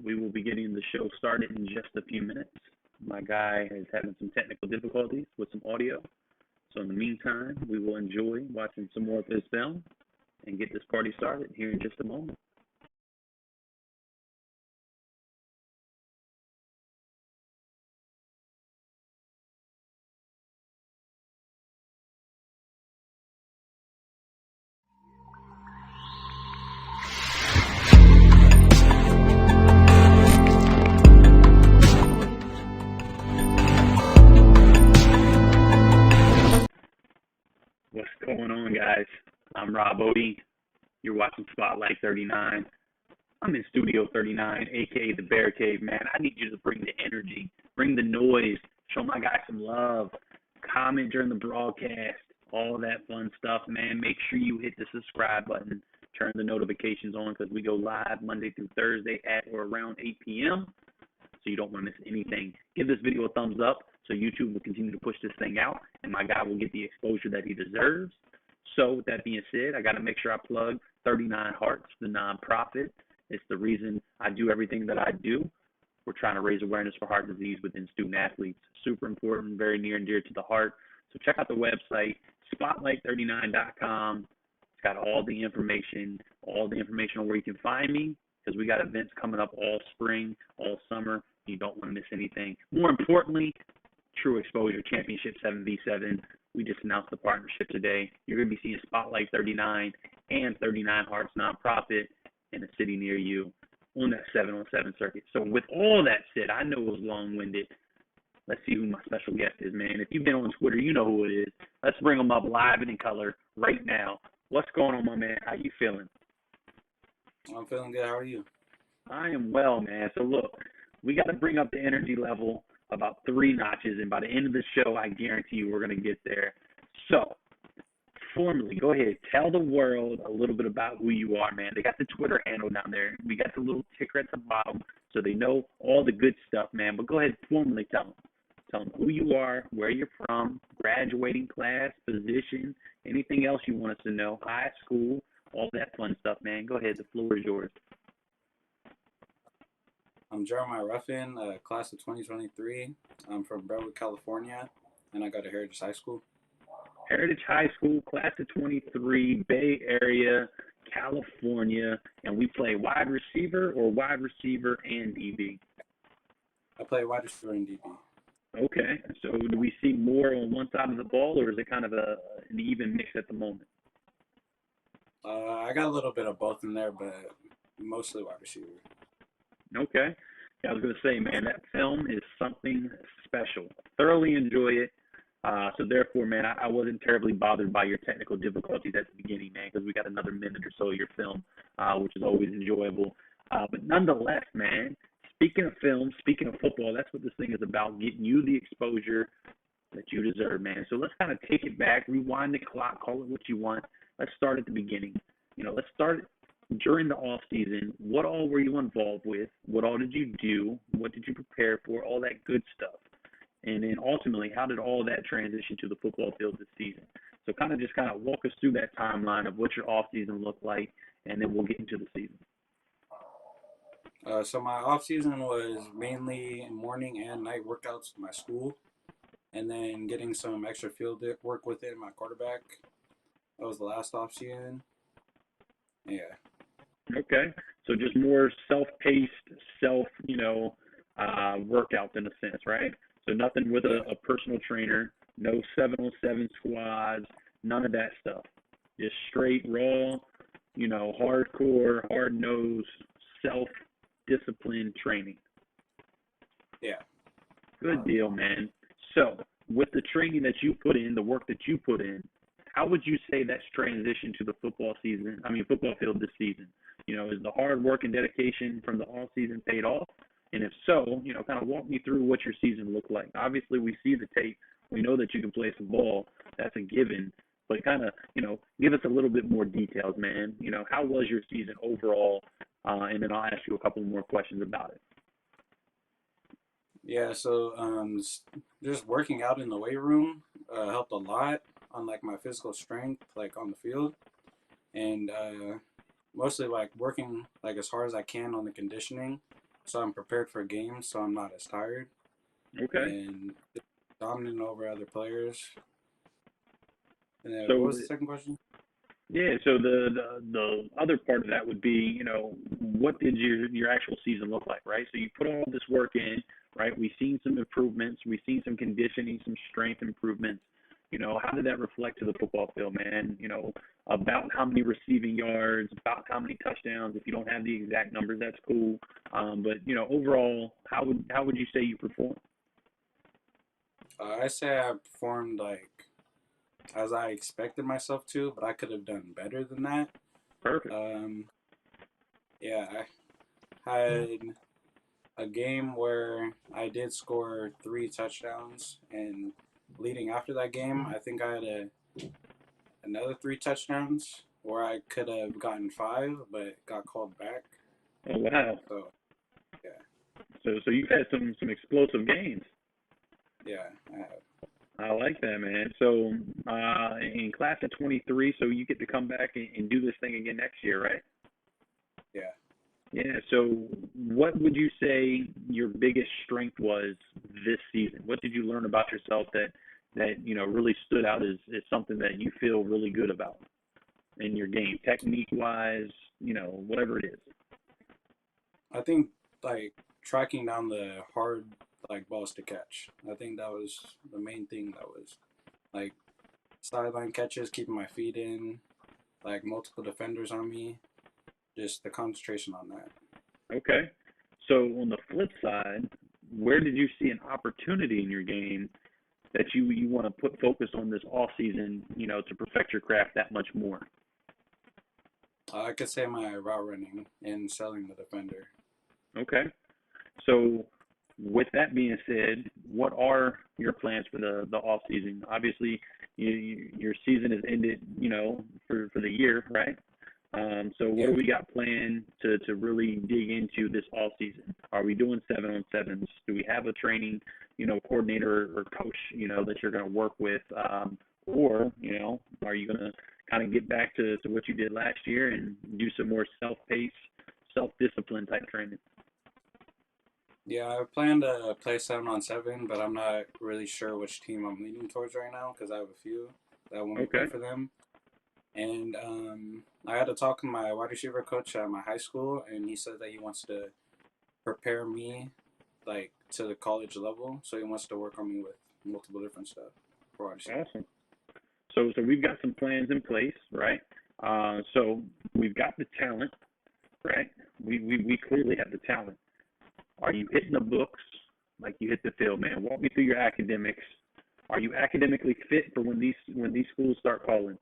We will be getting the show started in just a few minutes. My guy is having some technical difficulties with some audio. So in the meantime, we will enjoy watching some more of his film and get this party started here in just a moment. What's going on, guys? I'm Rob Odie. You're watching Spotlight 39. I'm in Studio 39, aka the Bear Cave, man. I need you to bring the energy, bring the noise, show my guy some love, comment during the broadcast, all that fun stuff, man. Make sure you hit the subscribe button, turn the notifications on because we go live Monday through Thursday at or around 8 p.m. So you don't want to miss anything. Give this video a thumbs up so YouTube will continue to push this thing out and my guy will get the exposure that he deserves. So with that being said, I got to make sure I plug 39 Hearts, the nonprofit. It's the reason I do everything that I do. We're trying to raise awareness for heart disease within student athletes. Super important, very near and dear to the heart. So check out the website, spotlight39.com. It's got all the information on where you can find me because we got events coming up all spring, all summer. You don't want to miss anything. More importantly, True Exposure Championship 7v7. We just announced the partnership today. You're going to be seeing Spotlight 39 and 39 Hearts Nonprofit in a city near you on that 7-on-7 circuit. So with all that said, I know it was long-winded. Let's see who my special guest is, man. If you've been on Twitter, you know who it is. Let's bring him up live and in color right now. What's going on, my man? How you feeling? I'm feeling good. How are you? I am well, man. So look, we got to bring up the energy level about 3 notches, and by the end of the show, I guarantee you we're going to get there. So, formally, go ahead, tell the world a little bit about who you are, man. They got the Twitter handle down there. We got the little ticker at the bottom, so they know all the good stuff, man. But go ahead, formally tell them. Tell them who you are, where you're from, graduating class, position, anything else you want us to know, high school, all that fun stuff, man. Go ahead, the floor is yours. I'm Jeremiah Ruffin, class of 2023. I'm from Brentwood, California, and I go to Heritage High School. Heritage High School, class of 23, Bay Area, California, and we play wide receiver and DB. I play wide receiver and DB. Okay, so do we see more on one side of the ball, or is it kind of an even mix at the moment? I got a little bit of both in there, but mostly wide receiver. Okay. Yeah, I was going to say, man, that film is something special. Thoroughly enjoy it. So therefore, man, I wasn't terribly bothered by your technical difficulties at the beginning, man, because we got another minute or so of your film, which is always enjoyable. But nonetheless, man, speaking of film, speaking of football, that's what this thing is about, getting you the exposure that you deserve, man. So let's kind of take it back, rewind the clock, call it what you want. Let's start at the beginning. Let's start during the off season. What all were you involved with? What all did you do? What did you prepare for? All that good stuff. And then ultimately, how did all that transition to the football field this season? So kind of walk us through that timeline of what your off season looked like, and then we'll get into the season. So my off season was mainly morning and night workouts with my school, and then getting some extra field work within my quarterback. That was the last off season. Yeah. Okay. So just more self-paced, workouts in a sense, right? So nothing with a personal trainer, no 7-on-7 squads, none of that stuff. Just straight, raw, hardcore, hard-nosed, self-disciplined training. Yeah. Good deal, man. So with the training that you put in, the work that you put in, how would you say that's transitioned to the football field this season? Is the hard work and dedication from the off season paid off? And if so, kind of walk me through what your season looked like. Obviously, we see the tape. We know that you can play some ball. That's a given. But kind of, give us a little bit more details, man. How was your season overall? And then I'll ask you a couple more questions about it. Yeah, so just working out in the weight room helped a lot on like my physical strength, like on the field, and mostly like working like as hard as I can on the conditioning so I'm prepared for games, so I'm not as tired Okay. and dominant over other players. And then what So was the second question? yeah, so the other part of that would be, what did your actual season look like, right? So you put all this work in, right? We've seen some improvements, we've seen some conditioning, some strength improvements. How did that reflect to the football field, man? About how many receiving yards, about how many touchdowns. If you don't have the exact numbers, that's cool. But overall, how would you say you performed? I say I performed like as I expected myself to, but I could have done better than that. Perfect. Um, yeah, I had a game where I did score 3 touchdowns, and leading after that game, I think I had another 3 touchdowns where I could have gotten 5, but got called back. Oh wow. So yeah, So you've had some explosive games. yeah, I have. I like that, man. So, in class of 23, so you get to come back and do this thing again next year, right? Yeah. Yeah. So, what would you say your biggest strength was this season? What did you learn about yourself that really stood out as something that you feel really good about in your game, technique wise, whatever it is. I think like tracking down the hard like balls to catch. I think that was the main thing. That was like sideline catches, keeping my feet in, like multiple defenders on me. Just the concentration on that. Okay. So, on the flip side, where did you see an opportunity in your game that you want to put focus on this off season, to perfect your craft that much more? I could say my route running and selling the defender. Okay. So with that being said, what are your plans for the off season? Obviously, your season has ended, for the year, right? So what do Yeah. we got planned to really dig into this off season? Are we doing 7-on-7s? Do we have a training, coordinator or coach, that you're going to work with? Or, are you going to kind of get back to what you did last year and do some more self-paced, self-discipline type training? Yeah, I plan to play 7-on-7, but I'm not really sure which team I'm leaning towards right now because I have a few that want me to play Okay. for them. And I had to talk to my wide receiver coach at my high school, and he said that he wants to prepare me like to the college level. So he wants to work on me with multiple different stuff for wide receiver. Awesome. So we've got some plans in place, right? So we've got the talent, right? We clearly have the talent. Are you hitting the books like you hit the field, man? Walk me through your academics. Are you academically fit for when these schools start calling?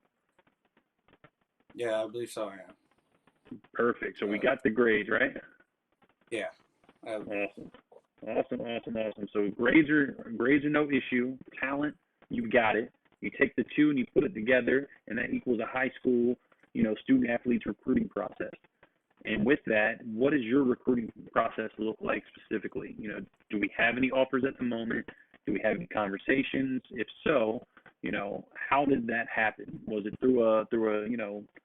Yeah, I believe so. I am. Perfect. So we Uh, got the grades, right? yeah, I, Awesome. Awesome, awesome, awesome. So grades are no issue. Talent, you got it. You take the two and you put it together, and that equals a high school, student athletes recruiting process. And with that, what does your recruiting process look like specifically? Do we have any offers at the moment? Do we have any conversations? If so, how did that happen? Was it through a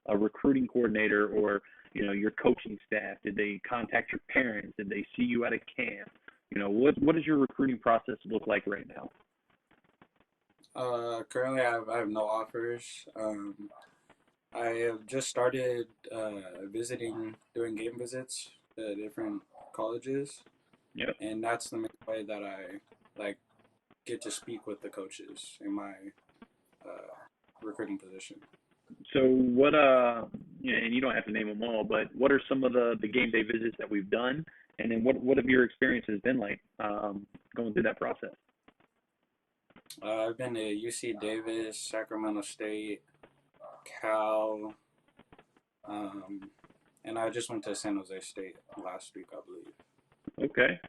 a recruiting coordinator or your coaching staff? Did they contact your parents? Did they see you at a camp? What does your recruiting process look like right now? currently I have no offers. I have just started visiting, doing game visits to different colleges, Yep. and that's the main way that I like get to speak with the coaches in my uh, recruiting position. So and you don't have to name them all, but what are some of the game day visits that we've done, and then what have your experiences been like going through that process? I've been to UC Davis, Sacramento State, Cal, um, and I just went to San Jose State last week, I believe. Okay.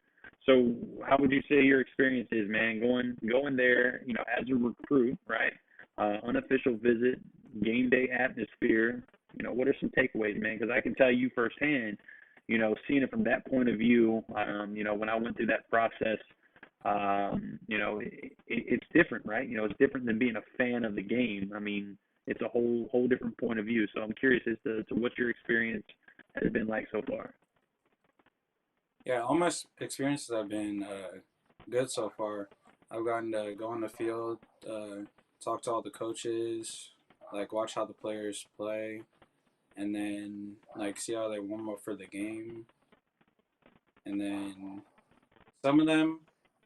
So how would you say your experience is, man, going there, as a recruit, right? Unofficial visit, game day atmosphere. What are some takeaways, man? Because I can tell you firsthand, seeing it from that point of view, when I went through that process, it's different, right? It's different than being a fan of the game. I mean, it's a whole different point of view. So I'm curious as to what your experience has been like so far. Yeah, all my experiences have been good so far. I've gotten to go on the field, talk to all the coaches, like watch how the players play, and then like see how they warm up for the game. And then some of them,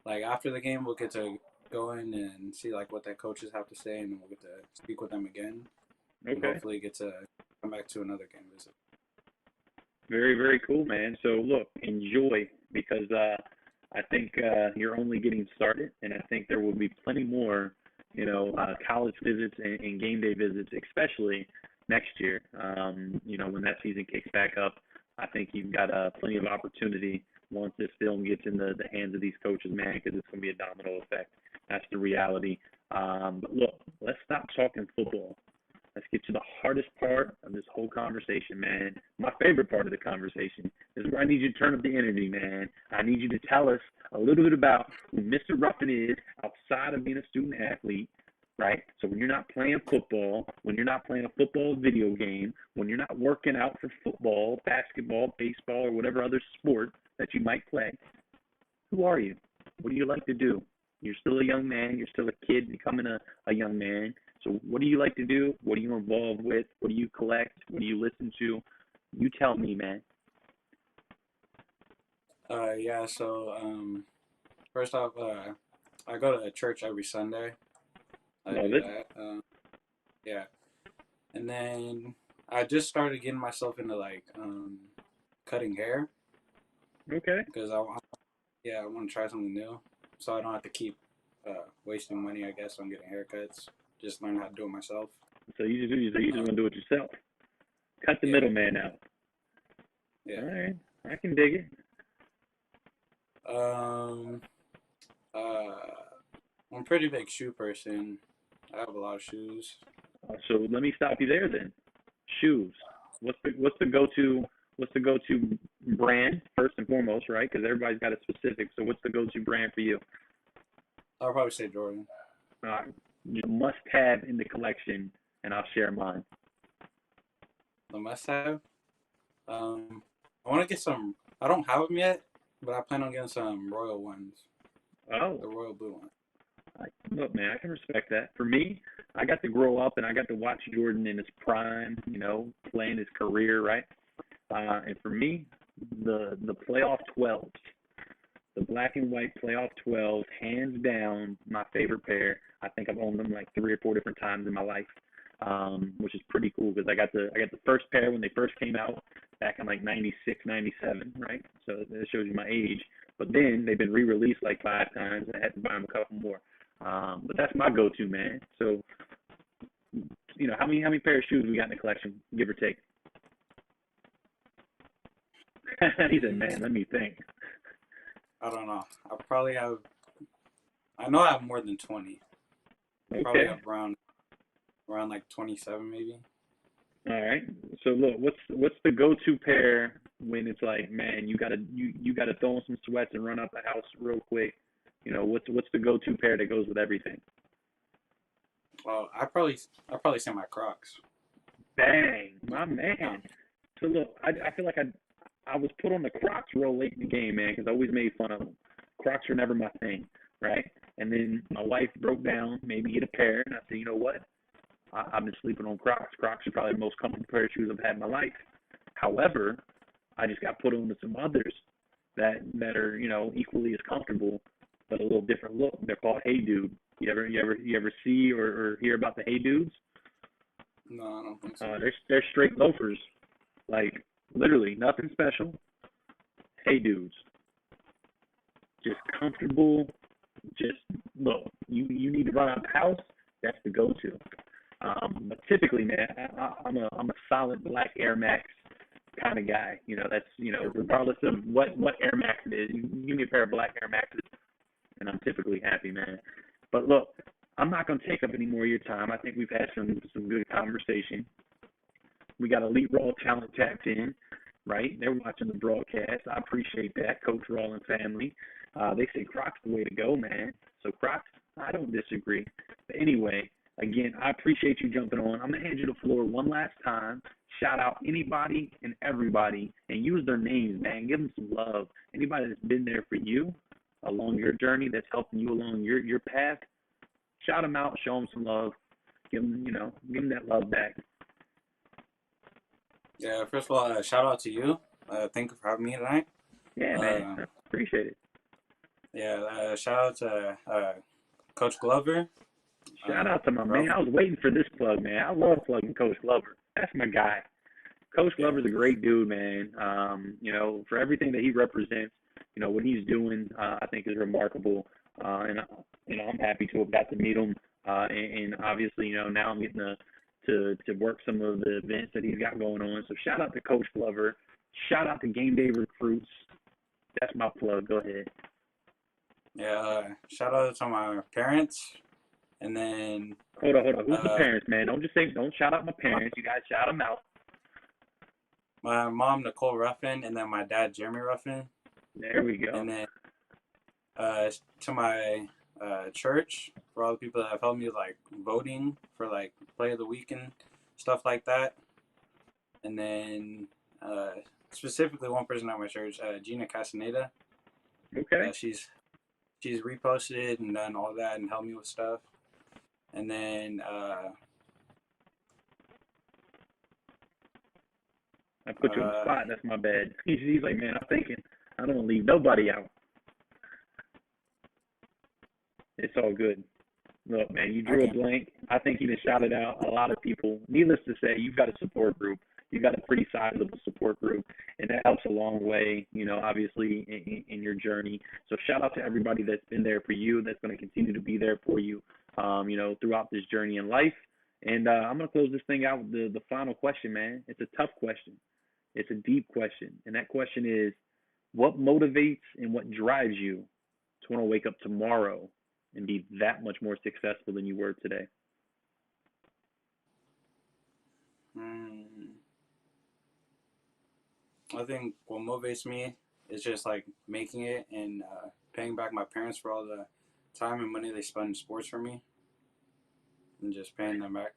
like after the game, we'll get to go in and see like what their coaches have to say, and then we'll get to speak with them again, and Okay. hopefully get to come back to another game visit. Very, very cool, man. So look, enjoy because I think you're only getting started, and I think there will be plenty more, college visits and game day visits, especially next year. When that season kicks back up, I think you've got plenty of opportunity once this film gets in the hands of these coaches, man, because it's going to be a domino effect. That's the reality. But look, let's stop talking football. Let's get to the hardest part of this whole conversation, man. My favorite part of the conversation is where I need you to turn up the energy, man. I need you to tell us a little bit about who Mr. Ruffin is outside of being a student athlete, right? So when you're not playing football, when you're not playing a football video game, when you're not working out for football, basketball, baseball, or whatever other sport that you might play, who are you? What do you like to do? You're still a young man. You're still a kid becoming a young man. So what do you like to do? What are you involved with? What do you collect? What do you listen to? You tell me, man. Yeah. So first off, I go to church every Sunday. I Love do it. that. Yeah, and then I just started getting myself into like cutting hair Okay. because yeah, I want to try something new, so I don't have to keep wasting money. I guess on getting haircuts. Just learn how to do it myself. So you just Uh, want to do it yourself. Cut the yeah, middleman out. yeah. All right. I can dig it. Um, uh, I'm a pretty big shoe person. I have a lot of shoes. So let me stop you there then. Shoes. What's the go-to brand first and foremost, right? Because everybody's got a specific. So what's the go-to brand for you? I'll probably say Jordan. Uh, must have in the collection, and I'll share mine. The must have. I want to get some. I don't have them yet, but I plan on getting some royal ones, Oh, the royal blue ones. look, man, I can respect that. For me, I got to grow up and I got to watch Jordan in his prime, playing his career, right? And for me, the playoff 12s, the black and white playoff 12s, hands down, my favorite pair. I think I've owned them like 3 or 4 different times in my life, which is pretty cool because I got the first pair when they first came out back in like '96, '97, right? So that shows you my age. But then they've been re-released like 5 times, and I had to buy them a couple more. But that's my go-to, man. So, how many pair of shoes we got in the collection, give or take? He said, Mm, "Man, let me think." I don't know. I probably have. I know I have more than 20. I probably Okay, have around like 27 maybe. all right. So look, what's the go-to pair when it's like, man, you gotta throw on some sweats and run out the house real quick. What's the go-to pair that goes with everything? Well, I probably say my Crocs. Bang, my Yeah. man. So look, I feel like I was put on the Crocs real late in the game, man, because I always made fun of them. Crocs are never my thing, right? And then my wife broke down, made me get a pair, and I said, you know what? I've been sleeping on Crocs. Crocs are probably the most comfortable pair of shoes I've had in my life. However, I just got put on to some others that are equally as comfortable, but a little different look. They're called Hey Dude. You ever see or hear about the Hey Dudes? No, I don't think so. They're straight loafers, like literally nothing special. Hey Dudes, just comfortable. Just look, you need to run out the house. That's the go-to. But typically, man, I'm a solid black Air Max kind of guy. That's regardless of what Air Max it is, you give me a pair of black Air Maxes, and I'm typically happy, man. But look, I'm not gonna take up any more of your time. I think we've had some good conversation. We got Elite Raw talent tapped in, right? They're watching the broadcast. I appreciate that, Coach Raw and family. They say Crocs the way to go, man. So Crocs, I don't disagree. But anyway, again, I appreciate you jumping on. I'm gonna hand you the floor one last time. Shout out anybody and everybody, and use their names, man. Give them some love anybody that's been there for you along your journey, that's helping you along your path, shout them out, show them some love, give them that love back. Yeah, first of all, shout out to you. Thank you for having me tonight. Yeah, man, Uh, I appreciate it. yeah, shout out to Coach Glover. Shout out to my man. Ruffin. I was waiting for this plug, man. I love plugging Coach Glover. That's my guy. Coach Yeah, Glover's a great dude, man. For everything that he represents, what he's doing, I think is remarkable. And I'm happy to have got to meet him. And obviously, now I'm getting to work some of the events that he's got going on. So shout out to Coach Glover. Shout out to Game Day Recruits. That's my plug. Go ahead. yeah. Shout out to my parents, and then Hold on. Who's the uh, parents, man? Don't shout out my my, parents. You guys shout them out. my mom Nicole Ruffin, and then my dad Jeremy Ruffin, There we go. and then to my church for all the people that have helped me with, like, voting for, like, play of the week and stuff like that, and then specifically one person at my church, Gina Castaneda. Okay. She's reposted and done all that and helped me with stuff. And then I put you on the spot. That's my bad. He's like, man, I'm thinking. I don't want to leave nobody out. It's all good. Look, man, you drew a blank. I think you just shouted out a lot of people. Needless to say, you've got a support group. You've got a pretty sizable support group, and that helps a long way, obviously, in your journey. So shout out to everybody that's been there for you, that's going to continue to be there for you, throughout this journey in life. And I'm going to close this thing out with the final question, man. It's a tough question. It's a deep question. And that question is, what motivates and what drives you to want to wake up tomorrow and be that much more successful than you were today? I think what motivates me is just, like, making it and paying back my parents for all the time and money they spend in sports for me, and just paying them back.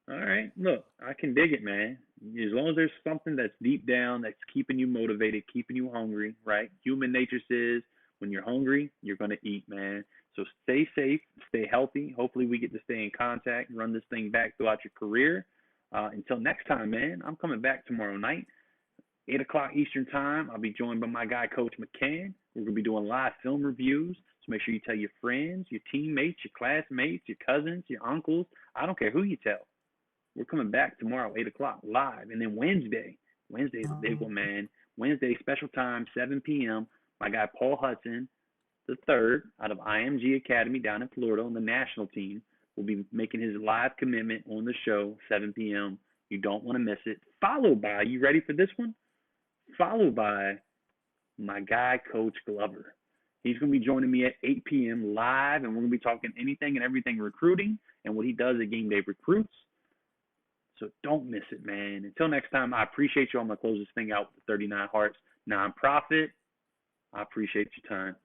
All right. Look, I can dig it, man. As long as there's something that's deep down that's keeping you motivated, keeping you hungry, right? Human nature says when you're hungry, you're going to eat, man. So stay safe, stay healthy. Hopefully we get to stay in contact and run this thing back throughout your career. Until next time, man, I'm coming back tomorrow night, 8 o'clock Eastern time. I'll be joined by my guy, Coach McCann. We're going to be doing live film reviews. So make sure you tell your friends, your teammates, your classmates, your cousins, your uncles. I don't care who you tell. We're coming back tomorrow, 8 o'clock, live. And then Wednesday is a big one, man. Wednesday, special time, 7 p.m. My guy, Paul Hudson, the third, out of IMG Academy down in Florida on the national team, will be making his live commitment on the show, 7 p.m. You don't want to miss it. Followed by, you ready for this one? Followed by my guy, Coach Glover. He's going to be joining me at 8 p.m. live, and we're going to be talking anything and everything recruiting and what he does at Game Day Recruits. So don't miss it, man. Until next time, I appreciate you. I'm going to close this thing out with the 39 Hearts nonprofit. I appreciate your time.